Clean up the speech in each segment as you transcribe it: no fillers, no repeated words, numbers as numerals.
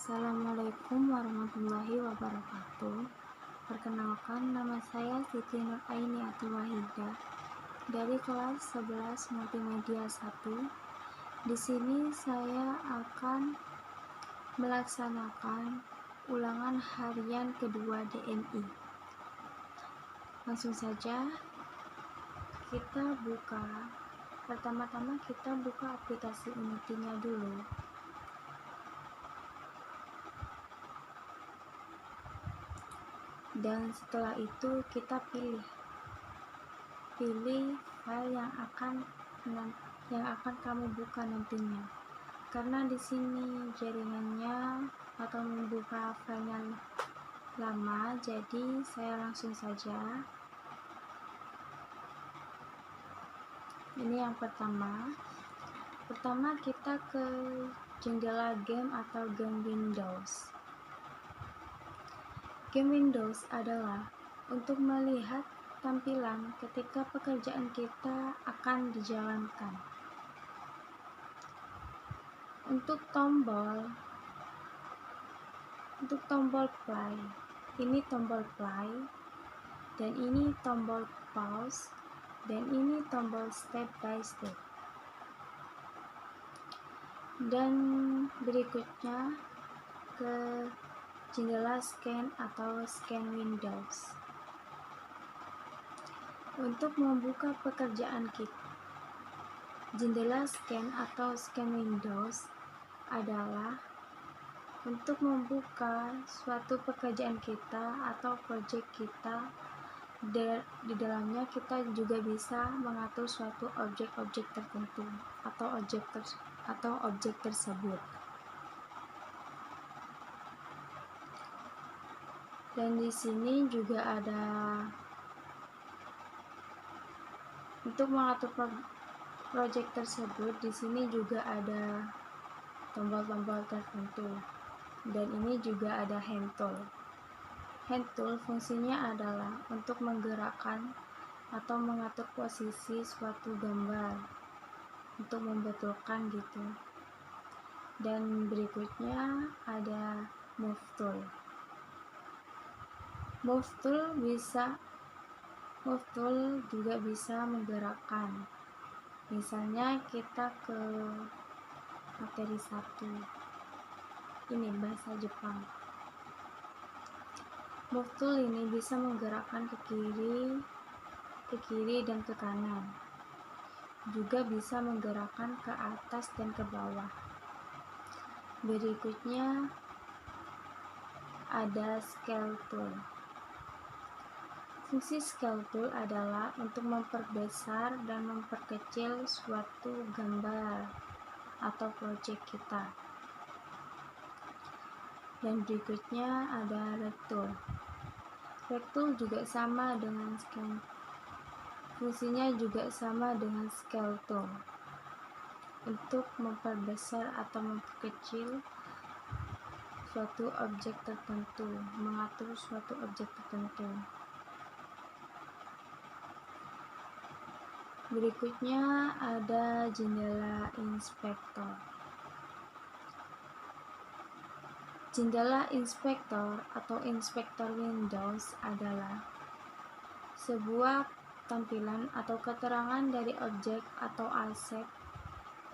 Assalamualaikum warahmatullahi wabarakatuh. Perkenalkan, nama saya Siti Nur Aini Atul Wahidah dari kelas 11 Multimedia 1. Di sini saya akan melaksanakan ulangan harian kedua DNI. Langsung saja kita buka. Pertama-tama kita buka aplikasi Unity-nya dulu. Dan setelah itu kita pilih file yang akan kamu buka nantinya. Karena di sini jaringannya atau membuka filenya lama, jadi saya langsung saja. Ini yang pertama. Pertama kita ke jendela game atau game Windows. Game Windows adalah untuk melihat tampilan ketika pekerjaan kita akan dijalankan. Untuk tombol play, ini tombol play, dan ini tombol pause, dan ini tombol step by step. Dan berikutnya ke jendela scan atau scan Windows. Untuk membuka pekerjaan kita, jendela scan atau scan Windows adalah untuk membuka suatu pekerjaan kita atau project kita. Di dalamnya kita juga bisa mengatur suatu objek-objek tertentu atau objek tersebut. Dan di sini juga ada untuk mengatur project tersebut. Di sini juga ada tombol-tombol tertentu. Dan ini juga ada hand tool. Hand tool fungsinya adalah untuk menggerakkan atau mengatur posisi suatu gambar untuk membetulkan gitu. Dan berikutnya ada move tool. Move tool juga bisa menggerakkan. Misalnya kita ke materi 1. Ini bahasa Jepang. Move tool ini bisa menggerakkan ke kiri dan ke kanan. Juga bisa menggerakkan ke atas dan ke bawah. Berikutnya ada scale tool. Fungsi scale tool adalah untuk memperbesar dan memperkecil suatu gambar atau project kita. Dan berikutnya ada rectool. Rectool juga sama dengan scale. Fungsinya juga sama dengan scale tool. Untuk memperbesar atau memperkecil suatu objek tertentu, mengatur suatu objek tertentu. Berikutnya ada jendela inspektor. Jendela inspektor atau inspektor Windows adalah sebuah tampilan atau keterangan dari objek atau aset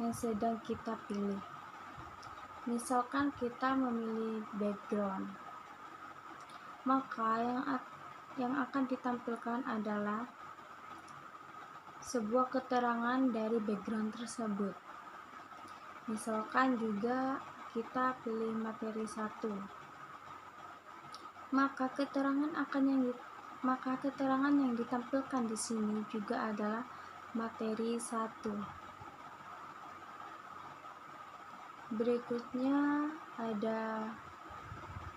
yang sedang kita pilih. Misalkan kita memilih background, maka yang akan ditampilkan adalah sebuah keterangan dari background tersebut. Misalkan juga kita pilih materi 1, maka keterangan yang ditampilkan di sini juga adalah materi 1. Berikutnya ada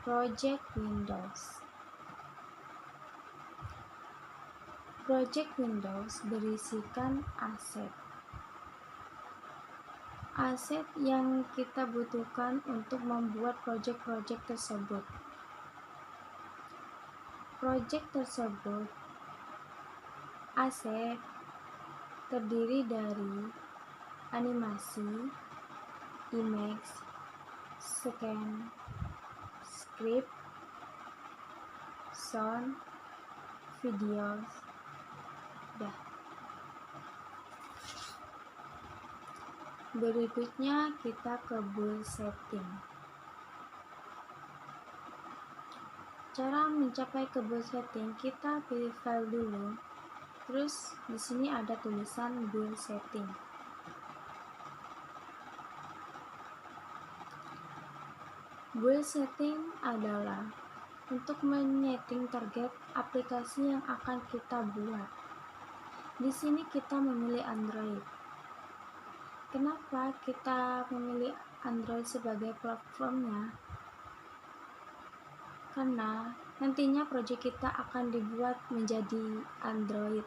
project Windows. Project Windows berisikan aset yang kita butuhkan untuk membuat project tersebut. Aset terdiri dari animasi, image, scan, script, sound, videos. Dah. Berikutnya kita ke build setting. Cara mencapai ke build setting, kita pilih file dulu. Terus di sini ada tulisan build setting. Build setting adalah untuk menyeting target aplikasi yang akan kita buat. Di sini kita memilih Android. Kenapa kita memilih Android sebagai platformnya? Karena nantinya proyek kita akan dibuat menjadi Android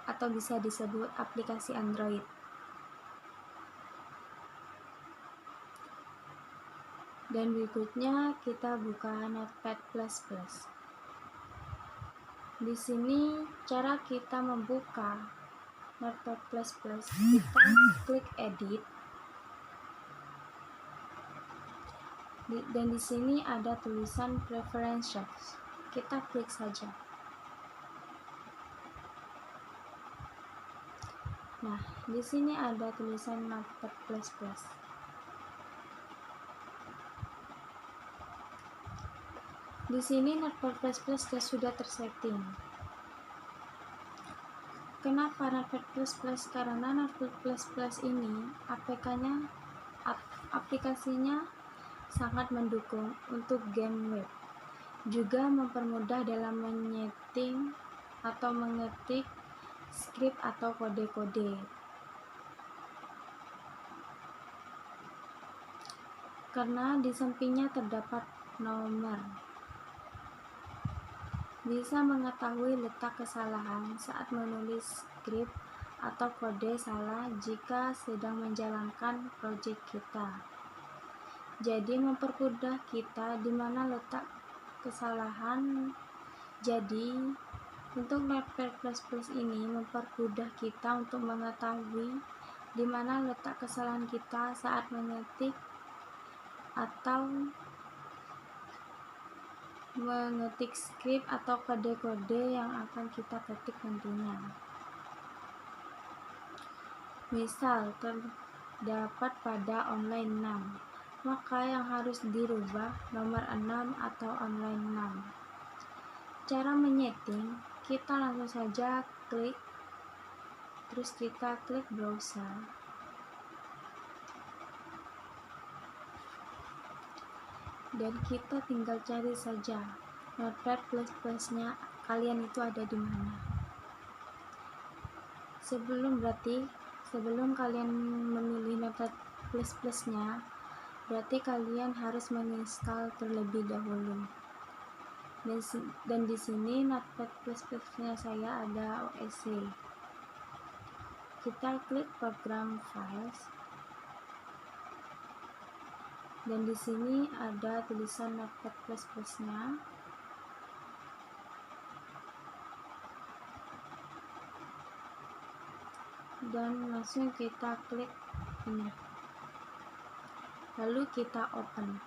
atau bisa disebut aplikasi Android. Dan berikutnya kita buka Notepad++. Di sini cara kita membuka Notepad++, kita klik edit. Dan di sini ada tulisan preferences. Kita klik saja. Nah, di sini ada tulisan Notepad++. Di sini Notepad++ sudah tersetting. Kenapa Notepad++? Karena Notepad++ ini aplikasinya sangat mendukung untuk game web, juga mempermudah dalam menyeting atau mengetik skrip atau kode-kode. Karena di sampingnya terdapat nomor, bisa mengetahui letak kesalahan saat menulis skrip atau kode salah jika sedang menjalankan proyek kita. Jadi mempermudah kita di mana letak kesalahan. Jadi untuk Notepad++ ini mempermudah kita untuk mengetahui di mana letak kesalahan kita saat mengetik atau mengetik skrip atau kode-kode yang akan kita ketik nantinya. Misal terdapat pada online 6, maka yang harus dirubah nomor 6 atau online 6. Cara menyeting, kita langsung saja klik, terus kita klik browser. Dan kita tinggal cari saja Notepad++-nya kalian itu ada di mana. Sebelum kalian memilih Notepad++-nya, berarti kalian harus menginstal terlebih dahulu. Dan di sini Notepad++-nya saya ada OSC. Kita klik program files. Dan di sini ada tulisan Notepad++-nya. Dan langsung kita klik ini. Lalu kita open.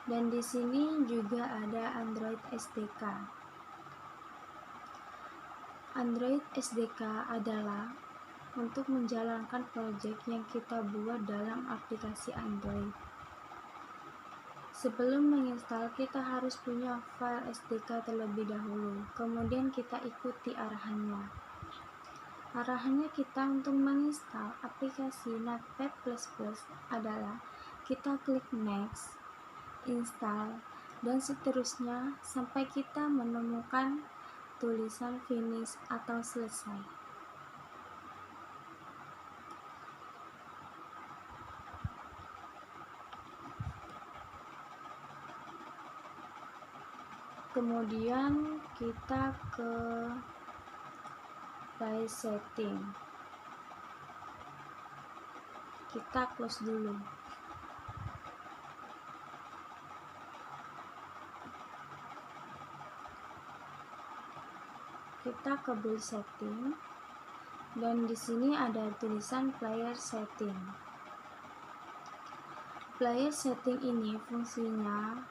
Dan di sini juga ada Android SDK. Android SDK adalah untuk menjalankan proyek yang kita buat dalam aplikasi Android. Sebelum menginstal, kita harus punya file SDK terlebih dahulu. Kemudian kita ikuti arahannya. Arahannya kita untuk menginstal aplikasi Notepad++ adalah kita klik next, install, dan seterusnya sampai kita menemukan tulisan finish atau selesai. Kemudian kita ke file setting. Kita close dulu. Kita ke build setting. Dan di sini ada tulisan player setting. Player setting ini fungsinya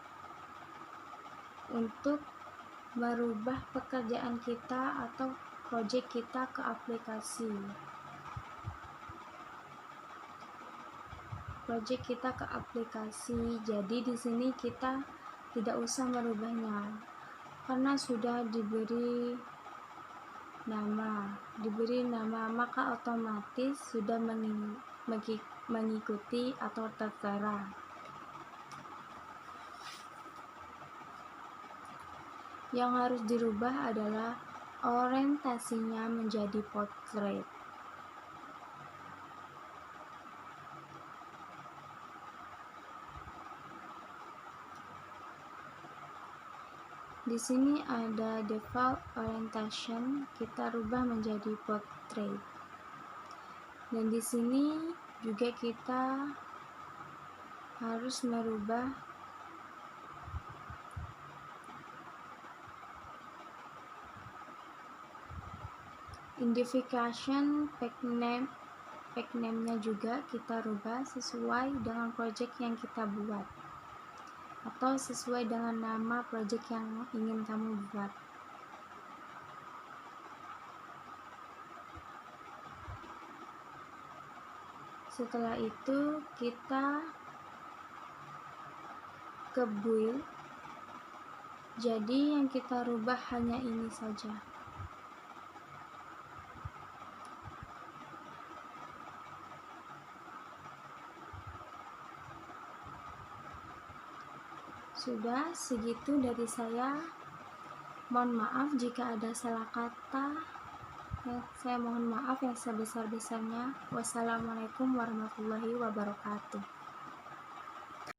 untuk merubah pekerjaan kita atau project kita ke aplikasi. Jadi di sini kita tidak usah merubahnya karena sudah diberi nama, maka otomatis sudah mengikuti atau tertera. Yang harus dirubah adalah orientasinya menjadi portrait. Di sini ada default orientation, kita rubah menjadi portrait. Dan di sini juga kita harus merubah identification pack name-nya juga kita rubah sesuai dengan project yang kita buat atau sesuai dengan nama project yang ingin kamu buat. Setelah itu kita ke build. Jadi yang kita rubah hanya ini saja. Sudah, segitu dari saya. Mohon maaf jika ada salah kata. Saya mohon maaf yang sebesar-besarnya. Wassalamualaikum warahmatullahi wabarakatuh.